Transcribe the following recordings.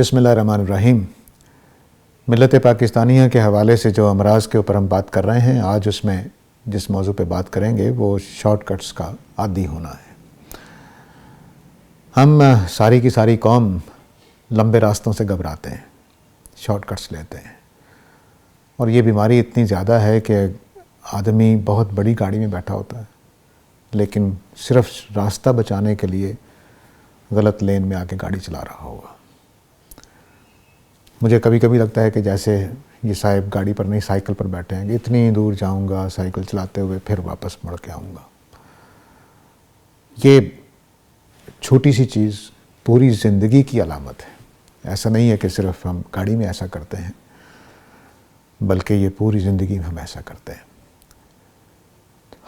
بسم اللہ الرحمن الرحیم۔ ملت پاکستانیہ کے حوالے سے جو امراض کے اوپر ہم بات کر رہے ہیں، آج اس میں جس موضوع پہ بات کریں گے وہ شارٹ کٹس کا عادی ہونا ہے۔ ہم ساری کی ساری قوم لمبے راستوں سے گھبراتے ہیں، شارٹ کٹس لیتے ہیں، اور یہ بیماری اتنی زیادہ ہے کہ آدمی بہت بڑی گاڑی میں بیٹھا ہوتا ہے لیکن صرف راستہ بچانے کے لیے غلط لین میں آ کے گاڑی چلا رہا ہوگا۔ مجھے کبھی کبھی لگتا ہے کہ جیسے یہ صاحب گاڑی پر نہیں سائیکل پر بیٹھے ہیں کہ اتنی دور جاؤں گا سائیکل چلاتے ہوئے پھر واپس مڑ کے آؤں گا۔ یہ چھوٹی سی چیز پوری زندگی کی علامت ہے۔ ایسا نہیں ہے کہ صرف ہم گاڑی میں ایسا کرتے ہیں، بلکہ یہ پوری زندگی میں ہم ایسا کرتے ہیں۔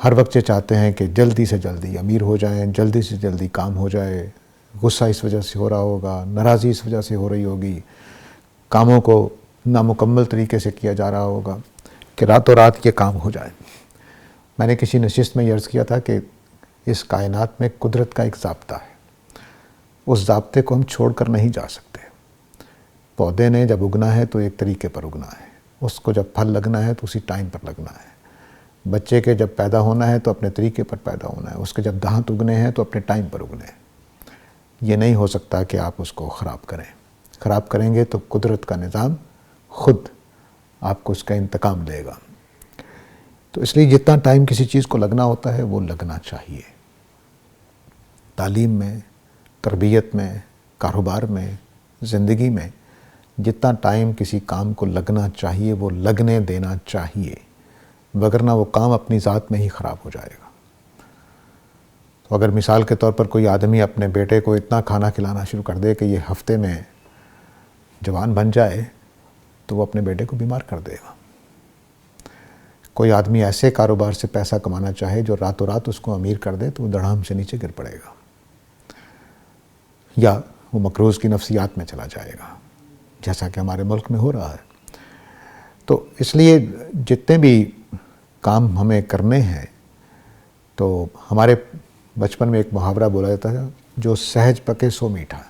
ہر وقت یہ چاہتے ہیں کہ جلدی سے جلدی امیر ہو جائیں، جلدی سے جلدی کام ہو جائے۔ غصہ اس وجہ سے ہو رہا ہوگا، ناراضی اس وجہ سے ہو رہی ہوگی، کاموں کو نامکمل طریقے سے کیا جا رہا ہوگا کہ راتوں رات یہ کام ہو جائے۔ میں نے کسی نشست میں یہ عرض کیا تھا کہ اس کائنات میں قدرت کا ایک ضابطہ ہے، اس ضابطے کو ہم چھوڑ کر نہیں جا سکتے۔ پودے نے جب اگنا ہے تو ایک طریقے پر اگنا ہے، اس کو جب پھل لگنا ہے تو اسی ٹائم پر لگنا ہے۔ بچے کے جب پیدا ہونا ہے تو اپنے طریقے پر پیدا ہونا ہے، اس کے جب دانت اگنے ہیں تو اپنے ٹائم پر اگنے ہیں۔ یہ نہیں ہو سکتا کہ آپ اس کو خراب کریں۔ خراب کریں گے تو قدرت کا نظام خود آپ کو اس کا انتقام دے گا۔ تو اس لیے جتنا ٹائم کسی چیز کو لگنا ہوتا ہے وہ لگنا چاہیے۔ تعلیم میں، تربیت میں، کاروبار میں، زندگی میں جتنا ٹائم کسی کام کو لگنا چاہیے وہ لگنے دینا چاہیے، وگرنہ وہ کام اپنی ذات میں ہی خراب ہو جائے گا۔ تو اگر مثال کے طور پر کوئی آدمی اپنے بیٹے کو اتنا کھانا کھلانا شروع کر دے کہ یہ ہفتے میں جوان بن جائے تو وہ اپنے بیٹے کو بیمار کر دے گا۔ کوئی آدمی ایسے کاروبار سے پیسہ کمانا چاہے جو راتوں رات اس کو امیر کر دے تو وہ دھڑام سے نیچے گر پڑے گا، یا وہ مقروض کی نفسیات میں چلا جائے گا، جیسا کہ ہمارے ملک میں ہو رہا ہے۔ تو اس لیے جتنے بھی کام ہمیں کرنے ہیں، تو ہمارے بچپن میں ایک محاورہ بولا جاتا ہے، جو سہج پکے سو میٹھا،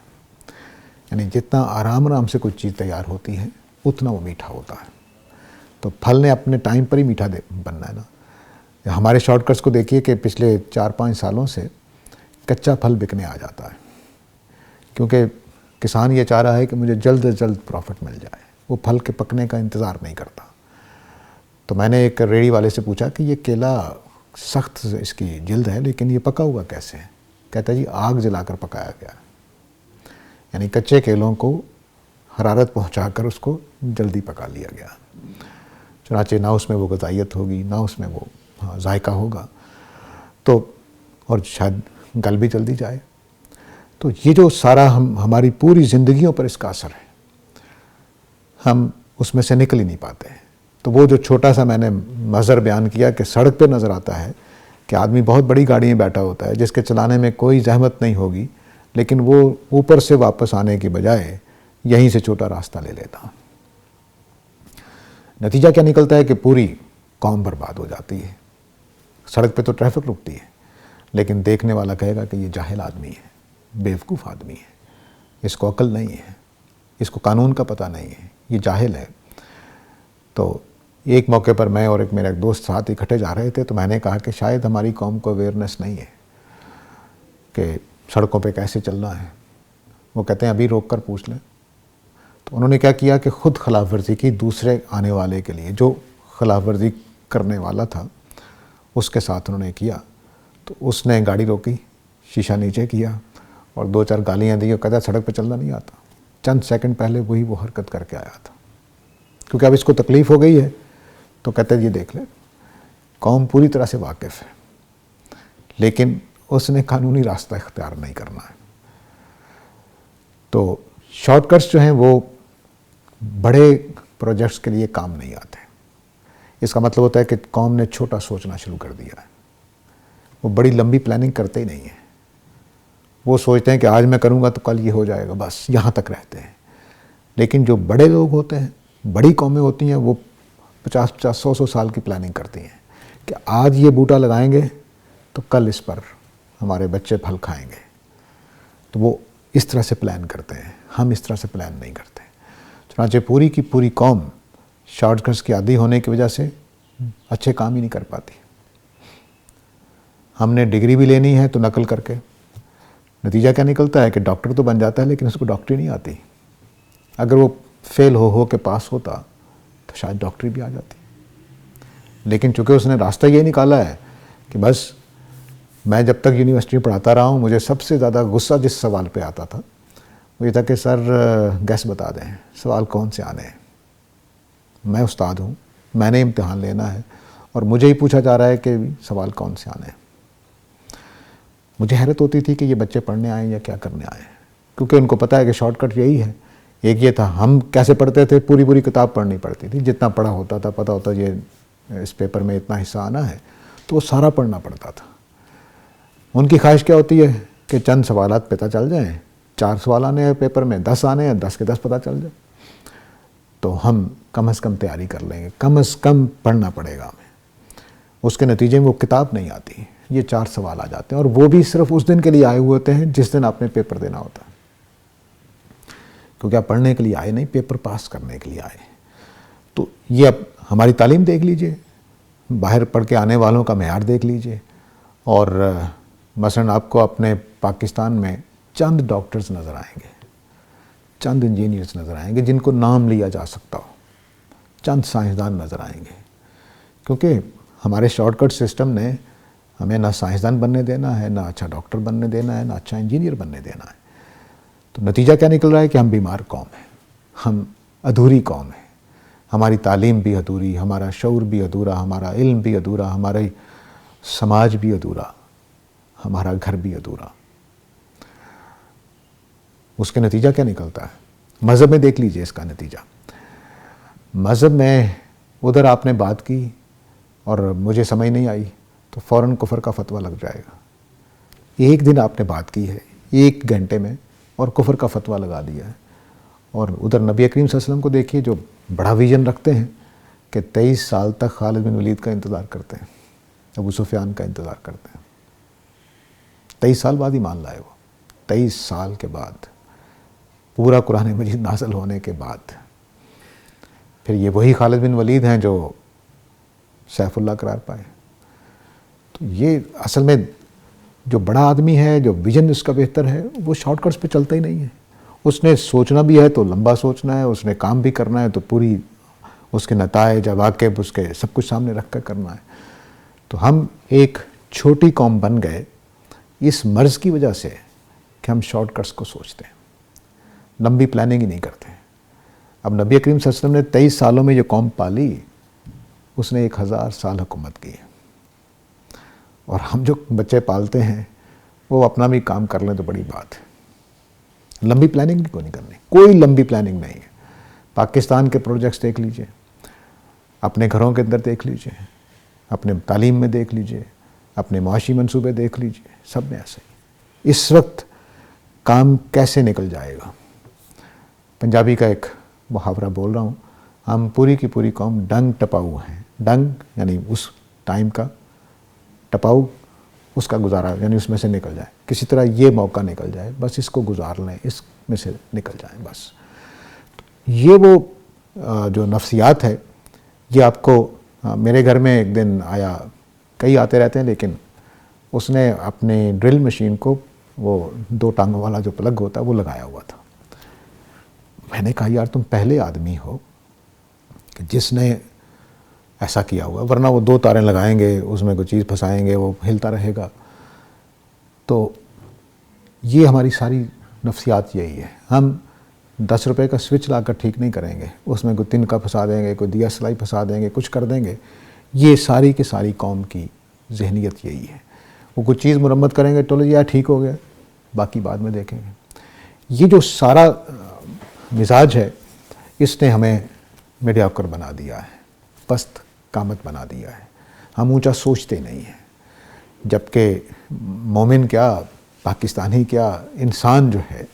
یعنی جتنا آرام سے کوئی چیز تیار ہوتی ہے اتنا وہ میٹھا ہوتا ہے۔ تو پھل نے اپنے ٹائم پر ہی میٹھا بننا ہے نا۔ ہمارے شارٹ کٹس کو دیکھیے کہ پچھلے 4-5 سالوں سے کچا پھل بکنے آ جاتا ہے، کیونکہ کسان یہ چاہ رہا ہے کہ مجھے جلد از جلد پروفٹ مل جائے، وہ پھل کے پکنے کا انتظار نہیں کرتا۔ تو میں نے ایک ریڑھی والے سے پوچھا کہ یہ کیلا سخت اس کی جلد ہے لیکن یہ پکا ہوا کیسے ہے؟ کہتا ہے جی آگ جلا کر پکایا گیا ہے، یعنی کچے کیلوں کو حرارت پہنچا کر اس کو جلدی پکا لیا گیا۔ چنانچہ نہ اس میں وہ غذائیت ہوگی، نہ اس میں وہ ذائقہ ہوگا، تو اور شاید گل بھی جلدی جائے۔ تو یہ جو سارا ہماری پوری زندگیوں پر اس کا اثر ہے، ہم اس میں سے نکل ہی نہیں پاتے ہیں۔ تو وہ جو چھوٹا سا میں نے منظر بیان کیا کہ سڑک پہ نظر آتا ہے کہ آدمی بہت بڑی گاڑی میں بیٹھا ہوتا ہے جس کے چلانے میں کوئی زحمت نہیں ہوگی، لیکن وہ اوپر سے واپس آنے کی بجائے یہیں سے چھوٹا راستہ لے لیتا۔ نتیجہ کیا نکلتا ہے کہ پوری قوم برباد ہو جاتی ہے۔ سڑک پہ تو ٹریفک رکتی ہے لیکن دیکھنے والا کہے گا کہ یہ جاہل آدمی ہے، بیوقوف آدمی ہے، اس کو عقل نہیں ہے، اس کو قانون کا پتہ نہیں ہے، یہ جاہل ہے۔ تو ایک موقع پر میں اور میرا ایک دوست ساتھ اکٹھے جا رہے تھے، تو میں نے کہا کہ شاید ہماری قوم کو اویئرنیس نہیں ہے کہ سڑکوں پہ کیسے چلنا ہے۔ وہ کہتے ہیں ابھی روک کر پوچھ لیں۔ تو انہوں نے کیا کیا کہ خود خلاف ورزی کی، دوسرے آنے والے کے لیے جو خلاف ورزی کرنے والا تھا اس کے ساتھ انہوں نے کیا۔ تو اس نے گاڑی روکی، شیشہ نیچے کیا اور 2-4 گالیاں دی اور کہتا سڑک پہ چلنا نہیں آتا۔ چند سیکنڈ پہلے وہی وہ حرکت کر کے آیا تھا، کیونکہ اب اس کو تکلیف ہو گئی ہے۔ تو کہتے ہیں یہ دیکھ لیں، قوم پوری طرح سے واقف ہے لیکن اس نے قانونی راستہ اختیار نہیں کرنا ہے۔ تو شارٹ کٹس جو ہیں وہ بڑے پروجیکٹس کے لیے کام نہیں آتے۔ اس کا مطلب ہوتا ہے کہ قوم نے چھوٹا سوچنا شروع کر دیا ہے، وہ بڑی لمبی پلاننگ کرتے ہی نہیں ہیں۔ وہ سوچتے ہیں کہ آج میں کروں گا تو کل یہ ہو جائے گا، بس یہاں تک رہتے ہیں۔ لیکن جو بڑے لوگ ہوتے ہیں، بڑی قومیں ہوتی ہیں، وہ 50-50 100 سال کی پلاننگ کرتی ہیں کہ آج یہ بوٹا لگائیں گے تو کل اس پر ہمارے بچے پھل کھائیں گے۔ تو وہ اس طرح سے پلان کرتے ہیں، ہم اس طرح سے پلان نہیں کرتے۔ چنانچہ پوری کی پوری قوم شارٹ کٹس کی عادی ہونے کی وجہ سے اچھے کام ہی نہیں کر پاتی۔ ہم نے ڈگری بھی لینی ہے تو نقل کر کے، نتیجہ کیا نکلتا ہے کہ ڈاکٹر تو بن جاتا ہے لیکن اس کو ڈاکٹری نہیں آتی۔ اگر وہ فیل ہو کے پاس ہوتا تو شاید ڈاکٹری بھی آ جاتی، لیکن چونکہ اس نے راستہ یہ نکالا ہے کہ بس میں جب تک یونیورسٹی میں پڑھاتا رہا ہوں، مجھے سب سے زیادہ غصہ جس سوال پہ آتا تھا وہ یہ تھا کہ سر گیس بتا دیں سوال کون سے آنے ہیں، میں استاد ہوں، میں نے امتحان لینا ہے اور مجھے ہی پوچھا جا رہا ہے کہ سوال کون سے آنے ہیں۔ مجھے حیرت ہوتی تھی کہ یہ بچے پڑھنے آئیں یا کیا کرنے آئیں، کیونکہ ان کو پتہ ہے کہ شارٹ کٹ یہی ہے۔ ایک یہ تھا ہم کیسے پڑھتے تھے، پوری پوری کتاب پڑھنی پڑتی تھی، جتنا پڑھا ہوتا تھا پتہ ہوتا یہ اس پیپر میں اتنا حصہ آنا ہے تو وہ سارا پڑھنا پڑتا تھا۔ ان کی خواہش کیا ہوتی ہے کہ چند سوالات پتہ چل جائیں، 4 سوال آنے ہیں پیپر میں، 10 آنے ہیں، 10 کے 10 پتہ چل جائے تو ہم کم از کم تیاری کر لیں گے، کم از کم پڑھنا پڑے گا ہمیں۔ اس کے نتیجے میں وہ کتاب نہیں آتی، یہ 4 سوال آ جاتے ہیں، اور وہ بھی صرف اس دن کے لیے آئے ہوئے ہوتے ہیں جس دن آپ نے پیپر دینا ہوتا ہے، کیونکہ آپ پڑھنے کے لیے آئے نہیں، پیپر پاس کرنے کے لیے آئے۔ تو یہ اب ہماری تعلیم دیکھ لیجئے، باہر پڑھ کے آنے والوں کا معیار دیکھ لیجئے، اور مثلاً آپ کو اپنے پاکستان میں چند ڈاکٹرز نظر آئیں گے، چند انجینئرز نظر آئیں گے جن کو نام لیا جا سکتا ہو، چند سائنسدان نظر آئیں گے، کیونکہ ہمارے شارٹ کٹ سسٹم نے ہمیں نہ سائنسدان بننے دینا ہے، نہ اچھا ڈاکٹر بننے دینا ہے، نہ اچھا انجینئر بننے دینا ہے۔ تو نتیجہ کیا نکل رہا ہے کہ ہم بیمار قوم ہیں، ہم ادھوری قوم ہیں، ہماری تعلیم بھی ادھوری، ہمارا شعور بھی ادھورا، ہمارا علم بھی ادھورا، ہمارا سماج بھی ادھورا، ہمارا گھر بھی ادھورا۔ اس کے نتیجہ کیا نکلتا ہے؟ مذہب میں دیکھ لیجئے اس کا نتیجہ۔ مذہب میں ادھر آپ نے بات کی اور مجھے سمجھ نہیں آئی تو فوراً کفر کا فتویٰ لگ جائے گا۔ ایک دن آپ نے بات کی ہے 1 گھنٹے میں اور کفر کا فتویٰ لگا دیا ہے، اور ادھر نبی کریم صلی اللہ علیہ وسلم کو دیکھیے جو بڑا ویژن رکھتے ہیں کہ 23 سال تک خالد بن ولید کا انتظار کرتے ہیں، ابو سفیان کا انتظار کرتے ہیں، 23 سال بعد ایمان لائے وہ، 23 سال کے بعد، پورا قرآن مجید نازل ہونے کے بعد۔ پھر یہ وہی خالد بن ولید ہیں جو سیف اللہ قرار پائے۔ تو یہ اصل میں جو بڑا آدمی ہے، جو ویژن اس کا بہتر ہے، وہ شارٹ کٹس پہ چلتا ہی نہیں ہے۔ اس نے سوچنا بھی ہے تو لمبا سوچنا ہے، اس نے کام بھی کرنا ہے تو پوری اس کے نتائج، عواقب، اس کے سب کچھ سامنے رکھ کر کرنا ہے۔ تو ہم ایک چھوٹی قوم بن گئے اس مرض کی وجہ سے کہ ہم شارٹ کٹس کو سوچتے ہیں، لمبی پلاننگ ہی نہیں کرتے۔ اب نبی کریم صلی اللہ علیہ وسلم نے 23 سالوں میں یہ قوم پالی، اس نے 1000 سال حکومت کی، اور ہم جو بچے پالتے ہیں وہ اپنا بھی کام کر لیں تو بڑی بات ہے۔ لمبی پلاننگ بھی کوئی نہیں کرنی، کوئی لمبی پلاننگ نہیں ہے۔ پاکستان کے پروجیکٹس دیکھ لیجئے، اپنے گھروں کے اندر دیکھ لیجئے، اپنے تعلیم میں دیکھ لیجئے، اپنے معاشی منصوبے دیکھ لیجئے، سب میں ایسے ہی۔ اس وقت کام کیسے نکل جائے گا؟ پنجابی کا ایک محاورہ بول رہا ہوں، ہم پوری کی پوری قوم ڈنگ ٹپاؤ ہیں۔ ڈنگ یعنی اس ٹائم کا، ٹپاؤ اس کا گزارا، یعنی اس میں سے نکل جائے، کسی طرح یہ موقع نکل جائے، بس اس کو گزار لیں، اس میں سے نکل جائیں بس۔ یہ وہ جو نفسیات ہے، یہ آپ کو میرے گھر میں ایک دن آیا، کئی آتے رہتے ہیں، لیکن اس نے اپنے ڈرل مشین کو وہ 2 ٹانگوں والا جو پلگ ہوتا ہے وہ لگایا ہوا تھا۔ میں نے کہا یار تم پہلے آدمی ہو کہ جس نے ایسا کیا ہوا، ورنہ وہ 2 تاریں لگائیں گے، اس میں کوئی چیز پھنسائیں گے، وہ ہلتا رہے گا۔ تو یہ ہماری ساری نفسیات یہی ہے، ہم 10 روپے کا سوئچ لا کر ٹھیک نہیں کریں گے، اس میں کوئی تنکا پھنسا دیں گے، کوئی دیا سلائی پھنسا دیں گے، کچھ کر دیں گے۔ یہ ساری کی ساری قوم کی ذہنیت یہی ہے، وہ کچھ چیز مرمت کریں گے، چلو یہ ٹھیک ہو گیا، باقی بعد میں دیکھیں گے۔ یہ جو سارا مزاج ہے، اس نے ہمیں میڈیاکر بنا دیا ہے، پست قامت بنا دیا ہے، ہم اونچا سوچتے نہیں ہیں۔ جبکہ مومن کیا، پاکستانی کیا، انسان جو ہے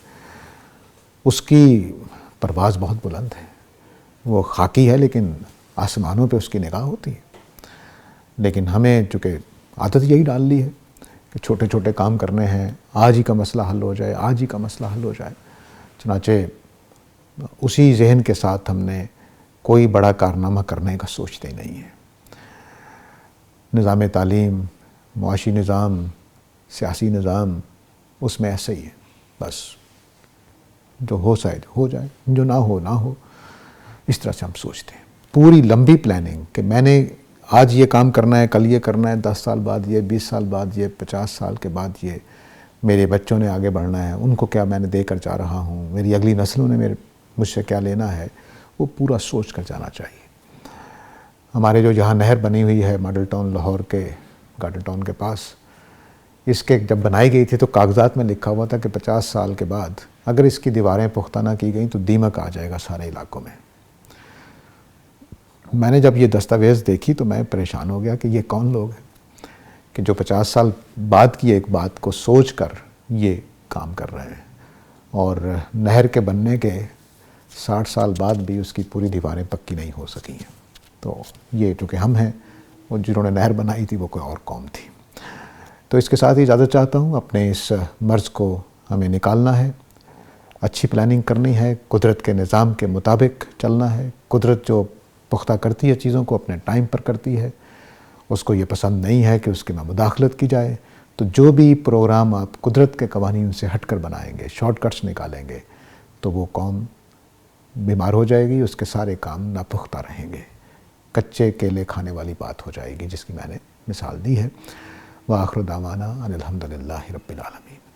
اس کی پرواز بہت بلند ہے، وہ خاکی ہے لیکن آسمانوں پہ اس کی نگاہ ہوتی ہے۔ لیکن ہمیں چونکہ عادت یہی ڈال لی ہے کہ چھوٹے چھوٹے کام کرنے ہیں، آج ہی کا مسئلہ حل ہو جائے، آج ہی کا مسئلہ حل ہو جائے. چنانچہ اسی ذہن کے ساتھ ہم نے کوئی بڑا کارنامہ کرنے کا سوچتے نہیں ہیں. نظام تعلیم، معاشی نظام، سیاسی نظام، اس میں ایسے ہی ہے. بس جو ہو شاید ہو جائے، جو نہ ہو نہ ہو، اس طرح سے ہم سوچتے ہیں. پوری لمبی پلاننگ کہ میں نے آج یہ کام کرنا ہے، کل یہ کرنا ہے، 10 سال بعد یہ، 20 سال بعد یہ، 50 سال کے بعد یہ، میرے بچوں نے آگے بڑھنا ہے، ان کو کیا میں نے دے کر جا رہا ہوں، میری اگلی نسلوں نے مجھ سے کیا لینا ہے، وہ پورا سوچ کر جانا چاہیے. ہمارے جو جہاں نہر بنی ہوئی ہے ماڈل ٹاؤن لاہور کے گارڈن ٹاؤن کے پاس، اس کے جب بنائی گئی تھی تو کاغذات میں لکھا ہوا تھا کہ 50 سال کے بعد اگر اس کی دیواریں پختہ نہ کی گئیں تو دیمک آ جائے گا سارے علاقوں میں. میں نے جب یہ دستاویز دیکھی تو میں پریشان ہو گیا کہ یہ کون لوگ ہیں کہ جو 50 سال بعد کی ایک بات کو سوچ کر یہ کام کر رہے ہیں، اور نہر کے بننے کے 60 سال بعد بھی اس کی پوری دیواریں پکی نہیں ہو سکی ہیں. تو یہ چونکہ ہم ہیں، وہ جنہوں نے نہر بنائی تھی وہ کوئی اور قوم تھی. تو اس کے ساتھ ہی اجازت چاہتا ہوں. اپنے اس مرض کو ہمیں نکالنا ہے، اچھی پلاننگ کرنی ہے، قدرت کے نظام کے مطابق چلنا ہے. قدرت جو پختہ کرتی ہے چیزوں کو اپنے ٹائم پر کرتی ہے، اس کو یہ پسند نہیں ہے کہ اس کے میں مداخلت کی جائے. تو جو بھی پروگرام آپ قدرت کے قوانین سے ہٹ کر بنائیں گے، شارٹ کٹس نکالیں گے، تو وہ قوم بیمار ہو جائے گی، اس کے سارے کام ناپختہ رہیں گے، کچے کیلے کھانے والی بات ہو جائے گی، جس کی میں نے مثال دی ہے. وآخر دعوانا ان الحمد للہ رب العالمین.